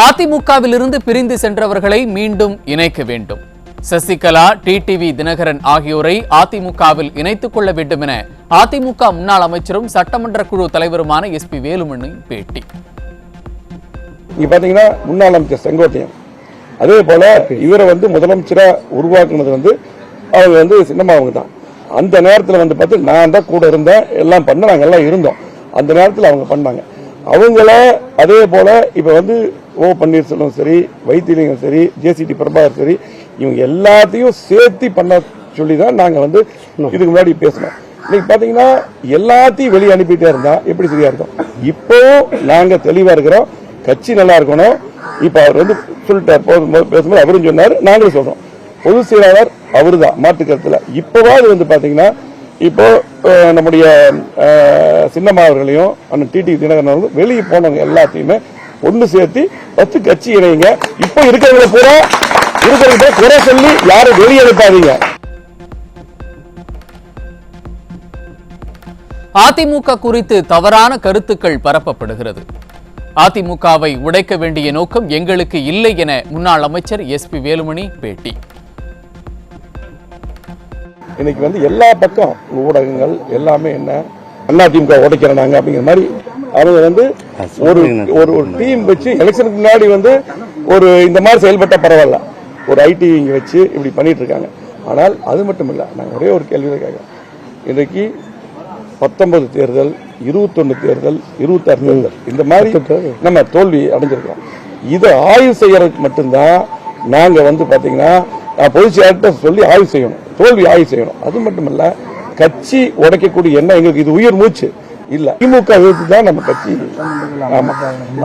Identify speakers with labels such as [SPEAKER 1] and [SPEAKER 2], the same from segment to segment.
[SPEAKER 1] அதிமுகவிலிருந்து பிரிந்து சென்றவர்களை மீண்டும் இணைக்க வேண்டும். சசிகலா, டிடிவி தினகரன் ஆகியோரை அதிமுகவில் இணைத்துக் கொள்ள வேண்டும் என அதிமுக முன்னாள் அமைச்சரும் சட்டமன்ற குழு தலைவருமான எஸ்பி வேலுமணி பேட்டி.
[SPEAKER 2] பாத்தீங்கன்னா முன்னாள் அமைச்சர் செங்கோட்டையன் அதே போல இவரை முதலமைச்சரா உருவாக்குனது அவங்க சின்னம்மா அவங்க தான். அந்த நேரத்தில் பார்த்து நான் தான் கூட இருந்தேன், எல்லாம் பண்ண நாங்க எல்லாம் இருந்தோம். அந்த நேரத்தில் அவங்க பண்ணாங்க. அவங்கள அதே போல இப்ப ஓ பன்னீர்செல்வம் சரி, வைத்திலிங்கம் சரி, ஜேசிடி பிரபாகர் சரி, இவங்க எல்லாத்தையும் சேர்த்து பண்ண சொல்லிதான் நாங்க இதுக்கு முன்னாடி பேசணும். இன்னைக்கு பாத்தீங்கன்னா எல்லாத்தையும் வெளியே அனுப்பிட்டே இருந்தா எப்படி சரியா இருக்கும்? இப்போ நாங்க தெளிவா இருக்கிறோம், கட்சி நல்லா இருக்கணும். இப்ப அவர் சொல்லிட்டார், பேசும்போது அவரும் சொன்னாரு, நாங்களும் சொல்றோம். பொதுச் செயலாளர் அவருதான், மாற்று கருத்துல. இப்பவாது பாத்தீங்கன்னா இப்போ நம்முடைய சின்னம்மா அவர்களையும் அண்ணன் டிடி தினகரன் அவர்களும் வெளியே போனவங்க எல்லாத்தையுமே ஒன்று சேர்த்து பத்து கட்சி இணைங்க. இப்போ இருக்கிறவங்க பூரா குறை சொல்லி யாரும் வெளியே அனுப்பாதீங்க.
[SPEAKER 1] அதிமுக குறித்து தவறான கருத்துக்கள் பரப்பப்படுகிறது. அதிமுகவை உடைக்க வேண்டிய நோக்கம் எங்களுக்கு இல்லை என முன்னாள் அமைச்சர் எஸ்பி வேலுமணி பேட்டி.
[SPEAKER 2] இன்னைக்கு எல்லா பக்கம் ஊடகங்கள் எல்லாமே என்ன அதிமுக உடைக்கிறாங்க அப்படிங்கிற மாதிரி அவங்க ஒரு டீம் வச்சு எலெக்ஷனுக்கு முன்னாடி ஒரு இந்த மாதிரி செயல்பட்ட பரவாயில்ல, ஒரு ஐடி இங்க வச்சு இப்படி பண்ணிட்டு இருக்காங்க. ஆனால் அது மட்டும் இல்ல, நாங்க ஒரே ஒரு கேள்வி கேட்கிறோம். இன்றைக்கு 19 தேர்தல், 21 தேர்தல், 26 தேர்தல் இந்த மாதிரி நம்ம தோல்வி அடைஞ்சிருக்கோம். இதை ஆய்வு செய்யறதுக்கு மட்டும்தான் நாங்க பாத்தீங்கன்னா பொதுச் செயலாளர்கிட்ட சொல்லி ஆய்வு செய்யணும், தோல்வி ஆய்வு செய்யணும். அது மட்டுமல்ல, கட்சி உடைக்கக்கூடிய எண்ணம் எங்களுக்கு இது உயிர் மூச்சு இல்ல. திமுக எதிர்த்து தான் நம்ம கட்சி. ஆமா,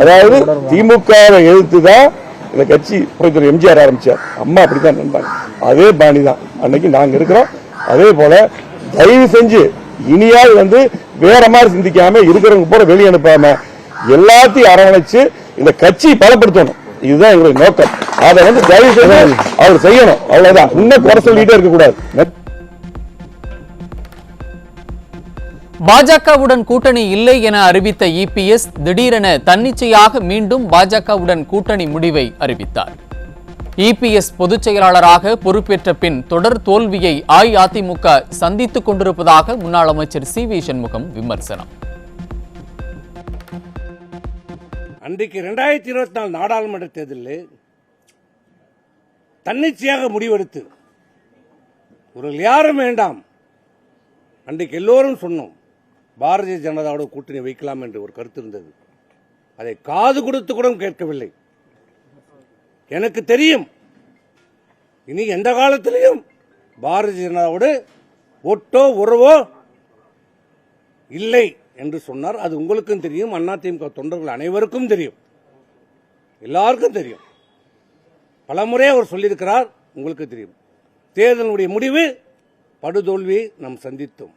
[SPEAKER 2] அதாவது திமுக எதிர்த்து தான் இந்த கட்சி புரட்சித்தலைவர் எம்ஜிஆர் ஆரம்பிச்சார். அம்மா அப்படித்தான் நின்றாங்க. அதே பாணி தான் அன்னைக்கு நாங்க இருக்கிறோம். அதே போல தயவு செஞ்சு இனியாவது வேற மாதிரி சிந்திக்காம இருக்கிறவங்க போற வெளியே அனுப்பாம எல்லாத்தையும் அரவணைச்சு இந்த கட்சி பலப்படுத்தணும். இதுதான் எங்களுடைய நோக்கம். அதை தயவு செய்து அவர் செய்யணும். அவ்வளவுதான். இன்னும் குறை சொல்லிட்டே இருக்க கூடாது.
[SPEAKER 1] பாஜகவுடன் கூட்டணி இல்லை என அறிவித்த இபிஎஸ் திடீரென தன்னிச்சையாக மீண்டும் பாஜகவுடன் கூட்டணி முடிவை அறிவித்தார். இபிஎஸ் பொதுச் செயலாளராக பொறுப்பேற்ற பின் தொடர் தோல்வியை அஇஅதிமுக சந்தித்துக் கொண்டிருப்பதாக முன்னாள் அமைச்சர் சி.வி. சண்முகம் விமர்சனம்.
[SPEAKER 3] அன்றைக்கு 2024 நாடாளுமன்ற தேர்தலில் தன்னிச்சையாக முடிவெடுத்து ஒரு யாரும் வேண்டாம், அன்றைக்கு எல்லோரும் சொன்னோம் பாரதிய ஜனதாவோட கூட்டணி வைக்கலாம் என்று ஒரு கருத்து இருந்தது. அதை காது கொடுத்து கூட கேட்கவில்லை. எனக்கு தெரியும் இனி எந்த காலத்திலையும் பாரதிய ஜனதாவோடு ஒட்டோ உறவோ இல்லை என்று சொன்னார். அது உங்களுக்கும் தெரியும், அதிமுக தொண்டர்கள் அனைவருக்கும் தெரியும், எல்லாருக்கும் தெரியும். பலமுறை அவர் சொல்லியிருக்கிறார், உங்களுக்கு தெரியும். தேர்தலுடைய முடிவு படுதோல்வியை நாம் சந்தித்தோம்.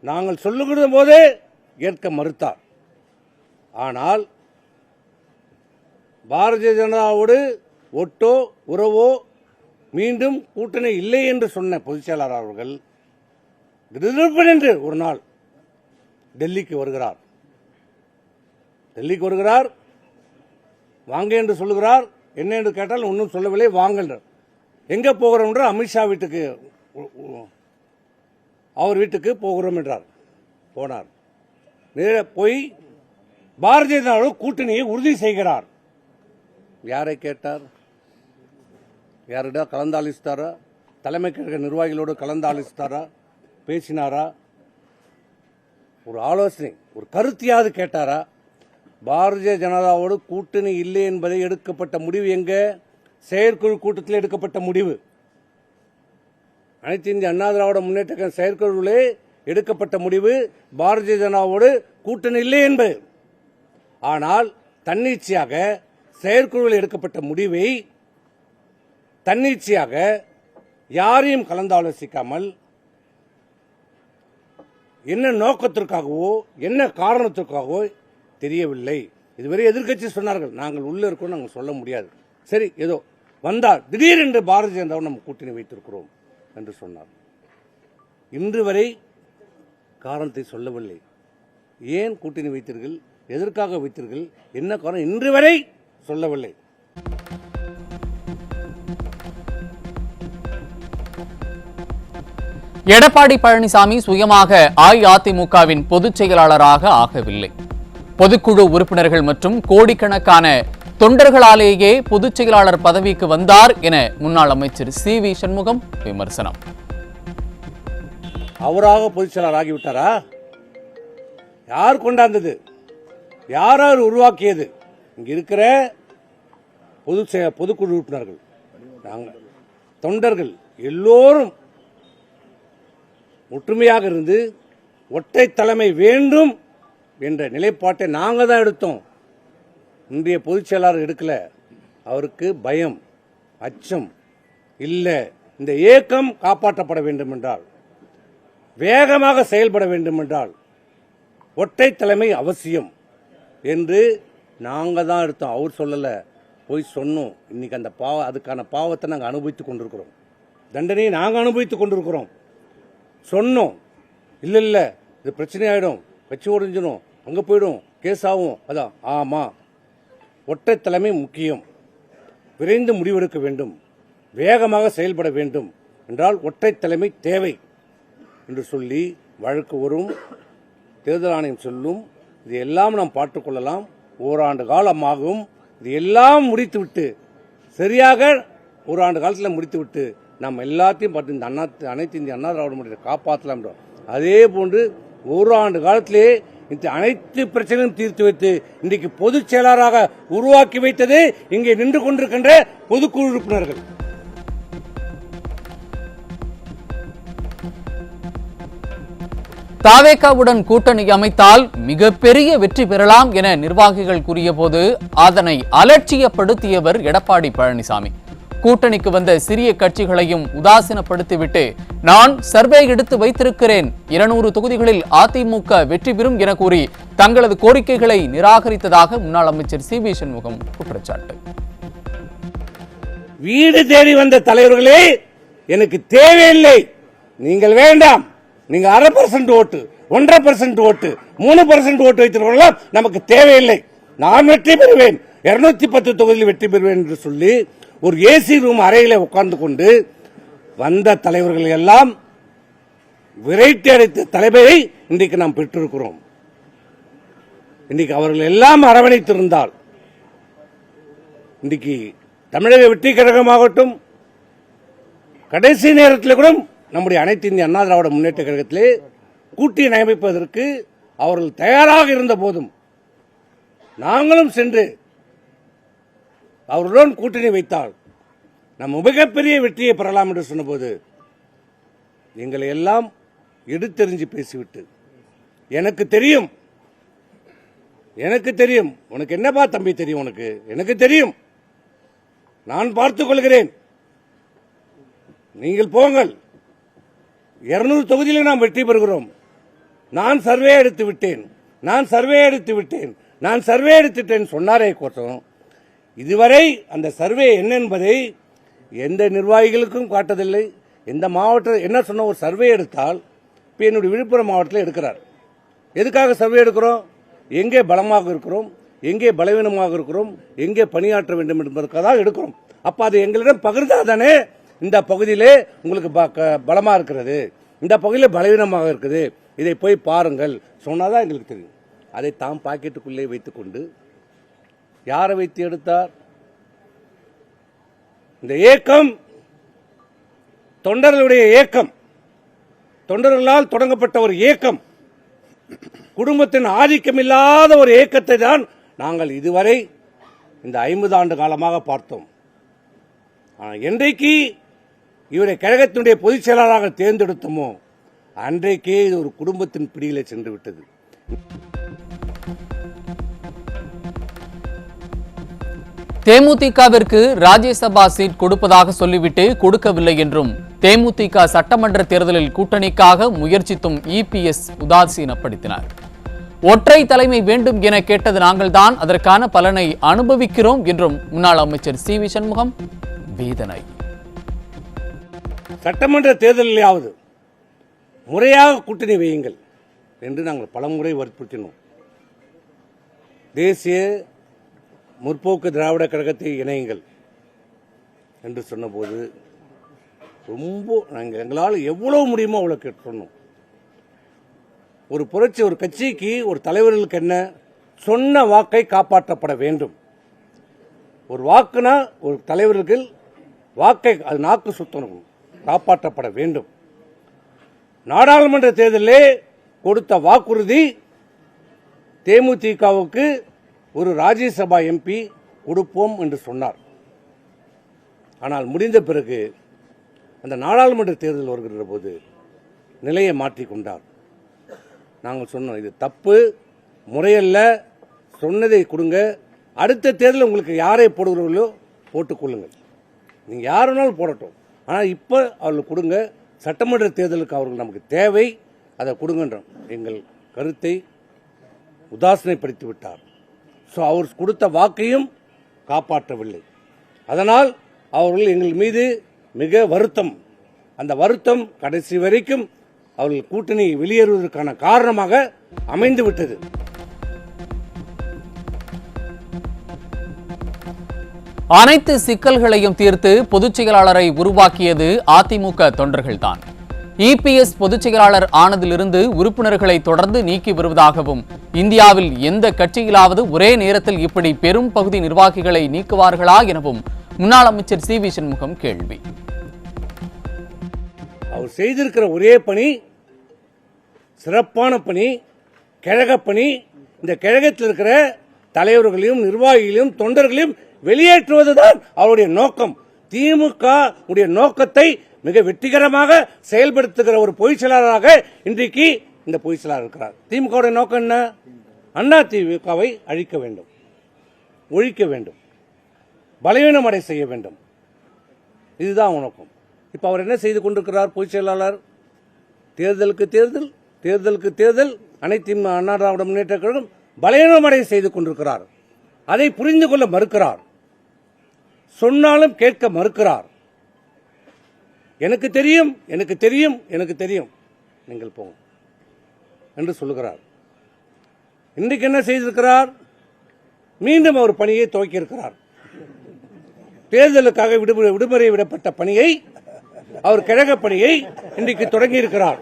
[SPEAKER 3] நாங்கள் சொல்லுகிற போதே ஏற்க மறுத்தார். ஆனால் பாரதிய ஜனதாவோடு ஒட்டோ உறவோ மீண்டும் கூட்டணி இல்லை என்று சொன்ன பொதுச் செயலாளர் அவர்கள் திடீரென்று ஒரு நாள் டெல்லிக்கு வருகிறார். வாங்க என்று சொல்லுகிறார். என்ன என்று கேட்டால் ஒன்றும் சொல்லவில்லை, வாங்க. எங்க போகிறோம் என்று அமித்ஷா வீட்டுக்கு, அவர் வீட்டுக்கு போகிறோம் என்றார். போனார். நேர போய் பாரதிய ஜனதா கூட்டணியை உறுதி செய்கிறார். யாரை கேட்டார்? யாரிடம் கலந்தாலோசித்தாரா? தலைமை கழக நிர்வாகிகளோடு கலந்தாலோசித்தாரா? பேசினாரா? ஒரு ஆலோசனை, ஒரு கருத்தையாவது கேட்டாரா? பாரதிய ஜனதாவோடு கூட்டணி இல்லை என்பதை எடுக்கப்பட்ட முடிவு எங்க? செயற்குழு கூட்டத்தில் எடுக்கப்பட்ட முடிவு. அனைத்து இந்திய அண்ணா திராவிட முன்னேற்ற கழக செயற்குழுவிலே எடுக்கப்பட்ட முடிவு பாரதிய ஜனதாவோடு கூட்டணி இல்லை என்பது. ஆனால் தன்னிச்சையாக செயற்குழுவில் எடுக்கப்பட்ட முடிவை தன்னிச்சையாக யாரையும் கலந்தாலோசிக்காமல் என்ன நோக்கத்திற்காகவோ என்ன காரணத்திற்காகவோ தெரியவில்லை. இதுவரை எதிர்க்கட்சி சொன்னார்கள், நாங்கள் உள்ள இருக்கோம், நாங்கள் சொல்ல முடியாது. சரி, ஏதோ வந்தால் திடீரென்று பாரதிய ஜனதாவை நம்ம கூட்டணி வைத்திருக்கிறோம் என்று சொன்னார். இன்று வரை காரணத்தை சொல்லவில்லை. ஏன் கூட்டணி வைத்தீர்கள், எதற்காக வைத்தீர்கள், என்ன காரணம் இன்று வரை சொல்லவில்லை.
[SPEAKER 1] எடப்பாடி பழனிசாமி சுயமாக அஇஅதிமுகவின் பொதுச் செயலாளராக ஆகவில்லை. பொதுக்குழு உறுப்பினர்கள் மற்றும் கோடிக்கணக்கான தொண்டர்களாலேயே பொதுச் செயலாளர் பதவிக்கு வந்தார் என முன்னாள் அமைச்சர் சி.வி. சண்முகம் விமர்சனம்.
[SPEAKER 3] அவராக பொதுச் செயலாளர் ஆகிவிட்டாரா? யார் கொண்டாந்தது? யார் உருவாக்கியது? இங்க இருக்கிற பொதுக்குழு உறுப்பினர்கள், தொண்டர்கள் எல்லோரும் ஒற்றுமையாக இருந்து ஒற்றை தலைமை வேண்டும் என்ற நிலைப்பாட்டை நாங்கள் தான் எடுத்தோம். இன்றைய பொதுச் செயலாளர் எடுக்கல. அவருக்கு பயம், அச்சம் இல்லை. இந்த இயக்கம் காப்பாற்றப்பட வேண்டும் என்றால், வேகமாக செயல்பட வேண்டும் என்றால் ஒற்றை தலைமை அவசியம் என்று நாங்கள் தான் எடுத்தோம். அவர் சொல்லல, போய் சொன்னோம். இன்னைக்கு அந்த அதுக்கான பாவத்தை நாங்கள் அனுபவித்துக் கொண்டிருக்கிறோம். தண்டனையை நாங்கள் அனுபவித்துக் கொண்டிருக்கிறோம். சொன்னோம், இல்ல இல்ல இது பிரச்சனை ஆயிடும், கட்சி உடைஞ்சிடும், அங்க போயிடும், கேஸ் ஆகும். அதான் ஆமா, ஒற்றை தலைமை முக்கியம். விரைந்து முடிவெடுக்க வேண்டும், வேகமாக செயல்பட வேண்டும் என்றால் ஒற்றை தலைமை தேவை என்று சொல்லி வழக்கு வரும், தேர்தல் ஆணையம் சொல்லும். இது எல்லாம் நாம் பார்த்துக்கொள்ளலாம். ஓராண்டு காலமாகும். இது எல்லாம் முடித்துவிட்டு, சரியாக ஓராண்டு காலத்தில் முடித்துவிட்டு நாம் எல்லாத்தையும் பார்த்து இந்த அனைத்து இந்திய அண்ணா திராவிட முன்னேற்றத்தை காப்பாற்றலாம். அதே போன்று ஓராண்டு காலத்திலே இந்த அனைத்து பிரச்சனையும் தீர்த்து வைத்து இன்றைக்கு பொதுச் செயலாளராக உருவாக்கி வைத்தது இங்கே நின்று கொண்டிருக்கின்ற பொதுக்குழு உறுப்பினர்கள்.
[SPEAKER 1] தாவேகாவுடன் கூட்டணி அமைத்தால் மிகப்பெரிய வெற்றி பெறலாம் என நிர்வாகிகள் கூறியபோது அதனை அலட்சியப்படுத்தியவர் எடப்பாடி பழனிசாமி. கூட்டணிக்கு வந்த சிறிய கட்சிகளையும் உதாசீனப்படுத்திவிட்டு நான் சர்வே எடுத்து வைத்திருக்கிறேன், 200 தொகுதிகளில் அதிமுக வெற்றி பெறும் என கூறி தங்களது கோரிக்கைகளை நிராகரித்ததாக முன்னாள் அமைச்சர் சி.வி. சண்முகம் குற்றச்சாட்டு.
[SPEAKER 3] வீடு தேடி வந்த தலைவர்களே எனக்கு தேவையில்லை, நீங்கள் வேண்டாம், நீங்க 1/2% ஓட்டு, 1.5% ஓட்டு, 3% ஓட்டு வைத்திருக்கலாம், நமக்கு தேவையில்லை, நான் வெற்றி பெறுவேன், 210 தொகுதியில் வெற்றி பெறுவேன் என்று சொல்லி ஒரு ஏசி ரூம் அறையில உட்கார்ந்து கொண்டு வந்த தலைவர்கள் எல்லாம் விரட்டி அடைத்த தலைமையை இன்றைக்கு நாம் பெற்றிருக்கிறோம். இன்றைக்கு அவர்கள் எல்லாம் அரவணைத்திருந்தால் இன்றைக்கு தமிழக வெற்றி கழகமாகட்டும், கடைசி நேரத்தில் கூட நம்முடைய அனைத்து இந்திய அண்ணா திராவிட முன்னேற்ற கழகத்திலே கூட்டணி அமைப்பதற்கு அவர்கள் தயாராக இருந்த போதும் நாங்களும் சென்று அவருடன் கூட்டணி வைத்தால் நம்ம மிகப்பெரிய வெற்றியை பெறலாம் என்று சொன்னபோது எங்களை எல்லாம் எடுத்தெறிஞ்சு பேசிவிட்டு, எனக்கு தெரியும், உனக்கு என்னப்பா தம்பி தெரியும், உனக்கு எனக்கு தெரியும், நான் பார்த்துக் கொள்கிறேன், நீங்கள் போங்கள், 200 தொகுதியில் நாம் வெற்றி பெறுகிறோம், நான் சர்வே எடுத்து விட்டேன் சொன்னாரே கோசம் இதுவரை அந்த சர்வே என்ன என்பதை எந்த நிர்வாகிகளுக்கும் காட்டதில்லை. எந்த மாவட்டம் என்ன சொன்ன, ஒரு சர்வே எடுத்தால் இப்போ என்னுடைய விழுப்புரம் மாவட்டத்தில் எடுக்கிறார். எதுக்காக சர்வே எடுக்கிறோம்? எங்கே பலமாக இருக்கிறோம், எங்கே பலவீனமாக இருக்கிறோம், எங்கே பணியாற்ற வேண்டும் என்பதற்காக எடுக்கிறோம். அப்ப அது எங்களிடம் பகிர்ந்தாதானே இந்த பகுதியிலே உங்களுக்கு பலமா இருக்கிறது, இந்த பகுதியில் பலவீனமாக இருக்குது, இதை போய் பாருங்கள் சொன்னாதான் எங்களுக்கு தெரியும். அதை தாம் பாக்கெட்டுக்குள்ளே வைத்துக் கொண்டு யாரை வைத்து எடுத்தார்? இந்த இயக்கம் தொண்டர்களுடைய இயக்கம், தொண்டர்களால் தொடங்கப்பட்ட ஒரு இயக்கம், குடும்பத்தின் ஆதிக்கம் இல்லாத ஒரு இயக்கத்தை தான் நாங்கள் இதுவரை இந்த 50 ஆண்டு காலமாக பார்த்தோம். என்றைக்கு இவரை கழகத்தினுடைய பொதுச் செயலாளராக தேர்ந்தெடுத்தோமோ அன்றைக்கே இது ஒரு குடும்பத்தின் பிடியிலே சென்று விட்டது.
[SPEAKER 1] தேமுதிகவிற்கு ராஜ்யசபா சீட் கொடுப்பதாக சொல்லிவிட்டு கொடுக்கவில்லை என்றும், தேமுதிக சட்டமன்ற தேர்தலில் கூட்டணிக்காக முயற்சித்தும் இபிஎஸ் உதாசீனப்படுத்தினார். ஒற்றை தலைமை வேண்டும் என கேட்டது நாங்கள்தான், அதற்கான பலனை அனுபவிக்கிறோம் என்றும் முன்னாள் அமைச்சர் சி.வி. சண்முகம் வேதனை.
[SPEAKER 3] சட்டமன்ற தேர்தலிலாவது முறையாக கூட்டணி வையுங்கள் என்று நாங்கள் பலமுறை வற்புறுத்தினோம். தேசிய முற்போக்கு திராவிட கழகத்தை இணையுங்கள் என்று சொன்னபோது ரொம்ப நாங்கள் எங்களால் எவ்வளவு முடியுமோ அவ்வளோ சொன்னோம். ஒரு புரட்சி, ஒரு கட்சிக்கு, ஒரு தலைவர்களுக்கு என்ன, சொன்ன வாக்கை காப்பாற்றப்பட வேண்டும். ஒரு வாக்குனா ஒரு தலைவர்களுக்கு வாக்கை, அது நாக்கு சுத்தணும், காப்பாற்றப்பட வேண்டும். நாடாளுமன்ற தேர்தலிலே கொடுத்த வாக்குறுதி தேமுதிகவுக்கு ஒரு ராஜ்யசபா எம்பி கொடுப்போம் என்று சொன்னார். ஆனால் முடிந்த பிறகு அந்த நாடாளுமன்ற தேர்தல் வருகிற போது நிலையை மாற்றிக்கொண்டார். நாங்கள் சொன்னோம், இது தப்பு, முறையல்ல, சொன்னதை கொடுங்க, அடுத்த தேர்தல் உங்களுக்கு யாரை போடுகிறீர்களோ போட்டுக்கொள்ளுங்கள், நீங்கள் யார் வேணாலும் போடட்டும், ஆனால் இப்போ அவர்களுக்கு கொடுங்க, சட்டமன்ற தேர்தலுக்கு அவர்கள் நமக்கு தேவை, அதை கொடுங்கன்றோம். எங்கள் கருத்தை உதாசனைப்படுத்தி விட்டார். ஸோ அவர் கொடுத்த வாக்கையும் காப்பாற்றவில்லை. அதனால் அவர்கள் எங்கள் மீது மிக வருத்தம். அந்த வருத்தம் கடைசி வரைக்கும் அவர்கள் கூட்டணி வெளியேறுவதற்கான காரணமாக அமைந்து விட்டது.
[SPEAKER 1] அனைத்து சிக்கல்களையும் தீர்த்து பொதுச் செயலாளரை உருவாக்கியது அதிமுக தொண்டர்கள்தான். இபிஎஸ் பொதுச் செயலாளர் ஆனதிலிருந்து உறுப்பினர்களை தொடர்ந்து நீக்கி வருவதாகவும், இந்தியாவில் எந்த கட்சியிலாவது ஒரே நேரத்தில் இப்படி பெரும் பகுதி நிர்வாகிகளை நீக்குவார்களா எனவும் முன்னாள் அமைச்சர் சி வி சண்முகம் கேள்வி.
[SPEAKER 3] அவர் செய்திருக்கிற ஒரே பணி சிறப்பான பணி, கழக பணி. இந்த கழகத்தில் இருக்கிற தலைவர்களையும் நிர்வாகிகளையும் தொண்டர்களையும் வெளியேற்றுவதுதான் அவருடைய நோக்கம். திமுக உடைய நோக்கத்தை மிக வெற்றிகரமாக செயல்படுத்துகிற ஒரு பொதுச் செயலாளராக இன்றைக்கு இந்த பொதுச் செயலாளர் இருக்கிறார். திமுக நோக்கம் என்ன? அண்ணா திமுகவை அழிக்க வேண்டும், ஒழிக்க வேண்டும், பலவீனமடை செய்ய வேண்டும். இதுதான் நோக்கம். இப்ப அவர் என்ன செய்து கொண்டிருக்கிறார்? பொதுச் செயலாளர் தேர்தலுக்கு தேர்தல், தேர்தலுக்கு தேர்தல், அனைத்து அண்ணா திராவிட முன்னேற்ற கழகம் பலவீனமடை செய்து கொண்டிருக்கிறார். அதை புரிந்து கொள்ள மறுக்கிறார். சொன்னாலும் கேட்க மறுக்கிறார். எனக்கு தெரியும், எனக்கு தெரியும், எனக்கு தெரியும், நீங்கள் போங்க என்று சொல்லுகிறார். இன்றைக்கு என்ன செய்திருக்கிறார்? மீண்டும் அவர் பணியை துவக்கியிருக்கிறார். தேர்தலுக்காக விடுமுறை விடப்பட்ட பணியை, அவர் கழக பணியை இன்றைக்கு தொடங்கி இருக்கிறார்.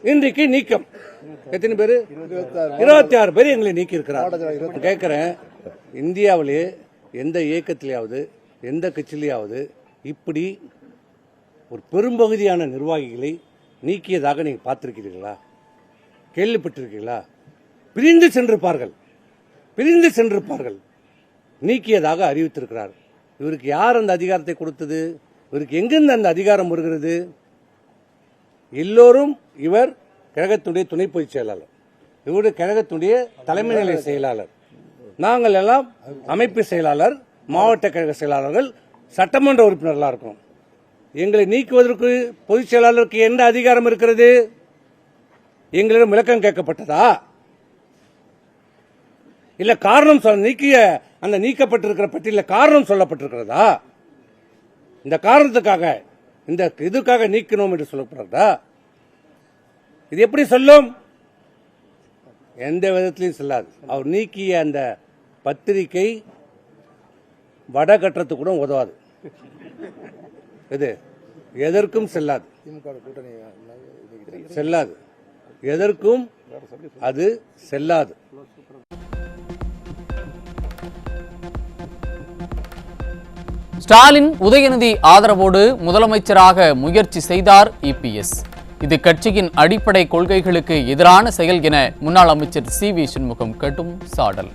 [SPEAKER 3] இன்றைக்கு நீக்கம் எத்தனை பேர்? 26 பேர் எங்களை நீக்கி இருக்கிறார். கேட்கிறேன், இந்தியாவிலே எந்த இயக்கத்திலேயாவது எந்த கட்சியிலேயாவது இப்படி ஒரு பெரும்பகுதியான நிர்வாகிகளை நீக்கியதாக நீங்க பார்த்திருக்கிறீர்களா? கேள்விப்பட்டிருக்கீங்களா? பிரிந்து சென்றிருப்பார்கள், பிரிந்து சென்றிருப்பார்கள். நீக்கியதாக அறிவித்திருக்கிறார். இவருக்கு யார் அந்த அதிகாரத்தை கொடுத்தது? இவருக்கு எங்கிருந்து அந்த அதிகாரம் வருகிறது? எல்லோரும் இவர் கழகத்துடைய துணை பொதுச் செயலாளர், இவருடைய கழகத்துடைய தலைமை நிலை செயலாளர், நாங்கள் எல்லாம் அமைப்பு செயலாளர், மாவட்ட கழக செயலாளர்கள், சட்டமன்ற உறுப்பினர்களாக இருக்கோம். எங்களை நீக்குவதற்கு பொதுச் செயலாளருக்கு எந்த அதிகாரம் இருக்கிறது? எங்களிடம் விளக்கம் கேட்கப்பட்டதா? இல்ல காரணம் நீக்கிய அந்த நீக்கப்பட்டிருக்கிற பட்டியலில் காரணம் சொல்லப்பட்டிருக்கிறதா? இந்த காரணத்துக்காக, இந்த இதுக்காக நீக்கணும் என்று சொல்லப்படுறதா? இது எப்படி சொல்லும்? எந்த விதத்திலையும் செல்லாது. அவர் நீக்கிய அந்த பத்திரிகை வடகட்டத்துக்கு கூட உதவாது. இது எதற்கும் செல்லாது, செல்லாது, எதற்கும் அது செல்லாது.
[SPEAKER 1] ஸ்டாலின் உதயநிதி ஆதரவோடு முதலமைச்சராக முயற்சி செய்தார் இபிஎஸ். இது கட்சியின் அடிப்படை கொள்கைகளுக்கு எதிரான செயல் என முன்னாள் அமைச்சர் சி வி சண்முகம் கடும் சாடல்.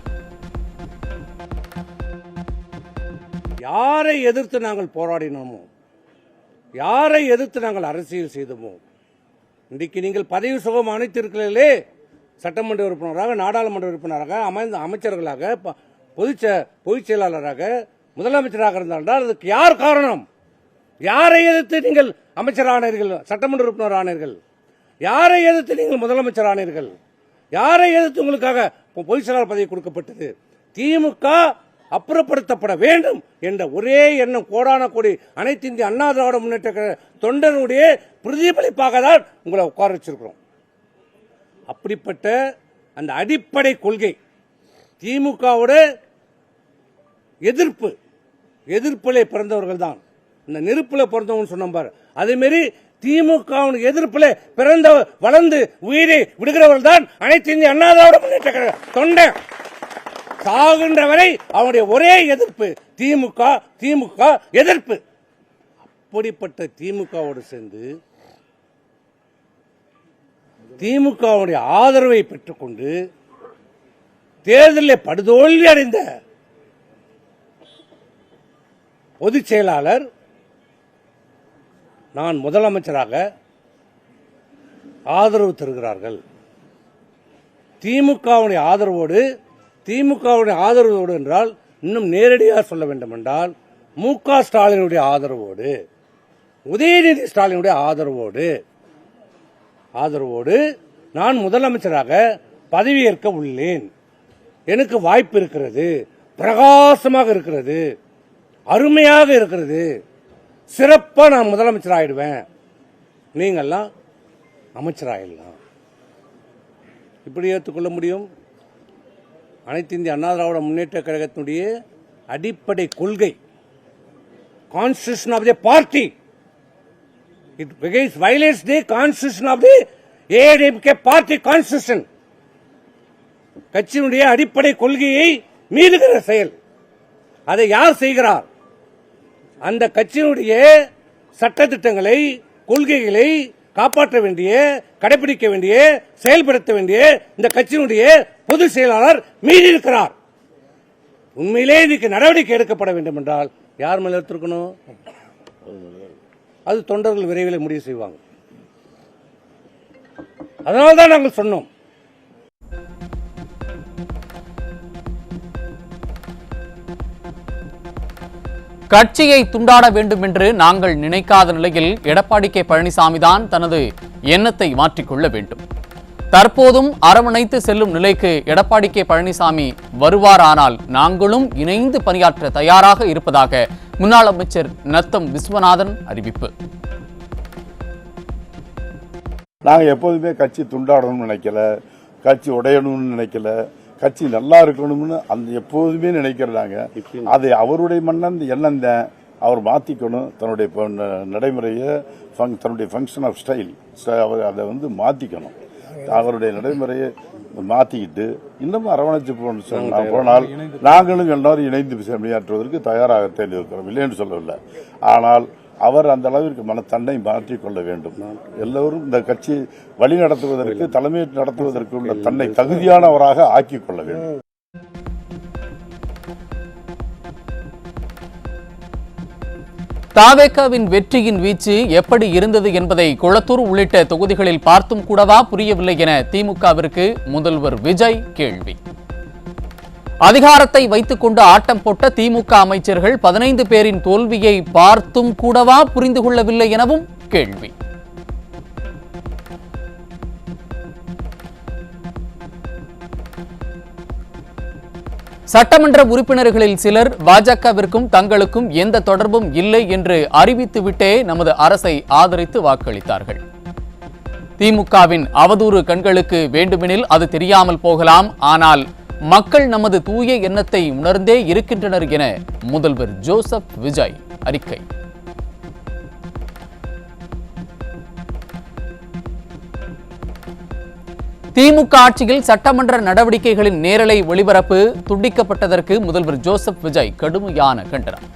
[SPEAKER 3] யாரை எதிர்த்து நாங்கள் போராடினோமோ, யாரை எதிர்த்து நாங்கள் அரசியல் செய்தோமோ, இன்றைக்கு நீங்கள் பதவி சுகம் அனைத்திருக்கிறீர்களே, சட்டமன்ற உறுப்பினராக, நாடாளுமன்ற உறுப்பினராக, அமைச்சர்களாக, பொதுச் செயலாளராக, முதலமைச்சராக இருந்தால் அதுக்கு யார் காரணம்? யாரை எதிர்த்து நீங்கள் அமைச்சரானீர்கள், சட்டமன்ற உறுப்பினர் ஆனீர்கள்? யாரை எதிர்த்து நீங்கள் முதலமைச்சர் ஆனீர்கள்? யாரை எதிர்த்து உங்களுக்காக பொதுச் செயலாளர் பதவி கொடுக்கப்பட்டது? திமுக அப்புறப்படுத்தப்பட வேண்டும் என்ற ஒரே எண்ணம் கோடான கோடி அனைத்து இந்திய அண்ணா திராவிட முன்னேற்ற தொண்டனுடைய பிரதிபலிப்பாக தான் உங்களை உட்கார வச்சிருக்கிறோம். அப்படிப்பட்ட அந்த அடிப்படை கொள்கை திமுகவோட எதிர்ப்பிலே பிறந்தவர்கள் தான். இந்த நெருப்பில் பிறந்தவங்க சொன்ன பாரு, அதே மாதிரி திமுக எதிர்ப்பில் பிறந்த வளர்ந்து உயிரை விடுகிறவர்கள் தான் அனைத்து இந்திய அண்ணா திராவிட முன்னேற்ற கழக தொண்டை. சாகின்ற வரை அவனுடைய ஒரே எதிர்ப்பு திமுக எதிர்ப்பு. அப்படிப்பட்ட திமுகவோடு சேர்ந்து திமுகவுடைய ஆதரவை பெற்றுக்கொண்டு தேர்தலில் படுதோல்வி அடைந்த பொதுச் செயலாளர் நான் முதலமைச்சராக ஆதரவு தருகிறார்கள். திமுகவுடைய ஆதரவோடு என்றால் இன்னும் நேரடியாக சொல்ல வேண்டும் என்றால் மு.க. ஸ்டாலினுடைய ஆதரவோடு, உதயநிதி ஸ்டாலினுடைய ஆதரவோடு நான் முதலமைச்சராக பதவியேற்க உள்ளேன். எனக்கு வாய்ப்பு இருக்கிறது, பிரகாசமாக இருக்கிறது, அருமையாக இருக்கிறது, சிறப்பா நான் முதலமைச்சர் ஆயிடுவேன், நீங்கெல்லாம் அமைச்சராயிடலாம். இப்படி ஏற்றுக்கொள்ள முடியும்? அனைத்து இந்திய அண்ணா திராவிட முன்னேற்ற கழகத்தினுடைய அடிப்படை கொள்கை, constitution of the party, it violates the constitution of the ADMK party constitution. கட்சியினுடைய அடிப்படை கொள்கையை மீறுகிற செயல். அதை யார் செய்கிறார்? அந்த கட்சியினுடைய சட்டத்திட்டங்களை, கொள்கைகளை காப்பாற்ற வேண்டிய, கடைபிடிக்க வேண்டிய, செயல்படுத்த வேண்டிய இந்த கட்சியினுடைய பொதுச் செயலாளர் மீறி இருக்கிறார். உண்மையிலே இதுக்கு நடவடிக்கை எடுக்கப்பட வேண்டும் என்றால் யார் மேல எடுத்திருக்கணும்? அது தொண்டர்கள் விரைவில் முடிவு செய்வாங்க. அதனால்தான் நாங்கள் சொன்னோம்.
[SPEAKER 1] கட்சியை துண்டாட வேண்டும் என்று நாங்கள் நினைக்காத நிலையில் எடப்பாடி கே. பழனிசாமி தான் தனது எண்ணத்தை மாற்றிக்கொள்ள வேண்டும். தற்போதும் அரவணைத்து செல்லும் நிலைக்கு எடப்பாடி கே. பழனிசாமி வருவாரானால் நாங்களும் இணைந்து பணியாற்ற தயாராக இருப்பதாக முன்னாள் அமைச்சர் நத்தம் விஸ்வநாதன் அறிவிப்பு.
[SPEAKER 4] நாங்கள் எப்போதுமே கட்சி துண்டாடணும்னு நினைக்கல, கட்சி உடையணும்னு நினைக்கல, கட்சி நல்லா இருக்கணும்னு அந்த எப்போதுமே நினைக்கிறாங்க. அது அவருடைய மன்னன் எண்ணம் தான். அவர் மாற்றிக்கணும் தன்னுடைய நடைமுறையை, தன்னுடைய ஃபங்க்ஷன் ஆஃப் ஸ்டைல் அதை மாற்றிக்கணும். அவருடைய நடைமுறையை மாற்றிக்கிட்டு இன்னும் அரவணைச்சு போனால் நாங்களும் எல்லாரும் இணைந்து பணியாற்றுவதற்கு தயாராக இருக்கிறோம், இல்லைன்னு சொல்லவில்லை. ஆனால் அவர் அந்த அளவிற்கு மனத்தன்னை மாற்றிக்கொள்ள வேண்டும். எல்லோரும் இந்த கட்சி வழி நடத்துவதற்கு, தலைமை நடத்துவதற்கு உள்ள தன்னை தகுதியானவராக ஆக்கிக் கொள்ள வேண்டும்.
[SPEAKER 1] தாவேகாவின் வெற்றியின் வீச்சு எப்படி இருந்தது என்பதை கொளத்தூர் உள்ளிட்ட தொகுதிகளில் பார்த்தும் கூடவா புரியவில்லை என திமுகவிற்கு முதல்வர் விஜய் கேள்வி. அதிகாரத்தை வைத்துக் கொண்டு ஆட்டம் போட்ட திமுக அமைச்சர்கள் 15 பேரின் தோல்வியை பார்த்தும் கூடவா புரிந்து கொள்ளவில்லை எனவும் கேள்வி. சட்டமன்ற உறுப்பினர்களில் சிலர் பாஜகவிற்கும் தங்களுக்கும் எந்த தொடர்பும் இல்லை என்று அறிவித்துவிட்டே நமது அரசை ஆதரித்து வாக்களித்தார்கள். திமுகவின் அவதூறு கண்களுக்கு வேண்டுமெனில் அது தெரியாமல் போகலாம், ஆனால் மக்கள் நமது தூய எண்ணத்தை உணர்ந்தே இருக்கின்றனர் என முதல்வர் ஜோசப் விஜய் அறிக்கை. திமுக ஆட்சியில் சட்டமன்ற நடவடிக்கைகளின் நேரலை ஒளிபரப்பு துண்டிக்கப்பட்டதற்கு முதல்வர் ஜோசப் விஜய் கடுமையான கண்டனம்.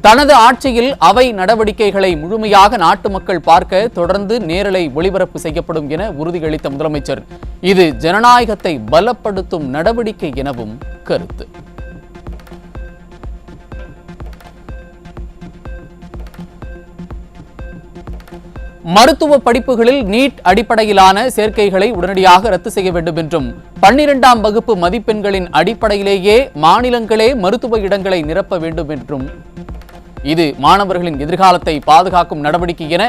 [SPEAKER 1] தனது ஆட்சியில் அவை நடவடிக்கைகளை முழுமையாக நாட்டு மக்கள் பார்க்க தொடர்ந்து நேரலை ஒளிபரப்பு செய்யப்படும் என உறுதியளித்த முதலமைச்சர் இது ஜனநாயகத்தை பலப்படுத்தும் நடவடிக்கை எனவும் கருத்து. மருத்துவ படிப்புகளில் நீட் அடிப்படையிலான சேர்க்கைகளை உடனடியாக ரத்து செய்ய வேண்டும் என்றும் 12ஆம் வகுப்பு மதிப்பெண்களின் அடிப்படையிலேயே மாநிலங்களே மருத்துவ இடங்களை நிரப்ப வேண்டும் என்றும் இது மாணவர்களின் எதிர்காலத்தை பாதுகாக்கும் நடவடிக்கை என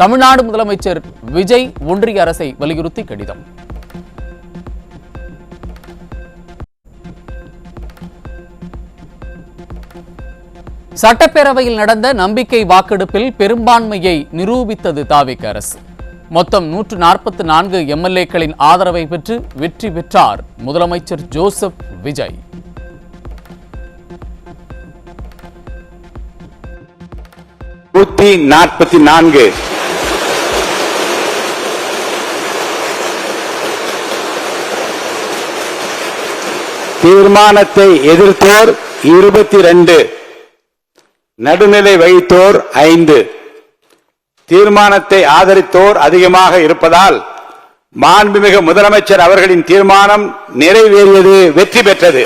[SPEAKER 1] தமிழ்நாடு முதலமைச்சர் விஜய் ஒன்றிய அரசை வலியுறுத்தி கடிதம். சட்டப்பேரவையில் நடந்த நம்பிக்கை வாக்கெடுப்பில் பெரும்பான்மையை நிரூபித்தது தாவேகா அரசு. மொத்தம் 144 எம்எல்ஏக்களின் ஆதரவை பெற்று வெற்றி பெற்றார் முதலமைச்சர் ஜோசப் விஜய்.
[SPEAKER 5] தீர்மானத்தை எதிர்த்தோர் 22, நடுநிலை வகித்தோர் 5, தீர்மானத்தை ஆதரித்தோர் அதிகமாக இருப்பதால் மாண்புமிகு முதலமைச்சர் அவர்களின் தீர்மானம் நிறைவேறியது, வெற்றி பெற்றது.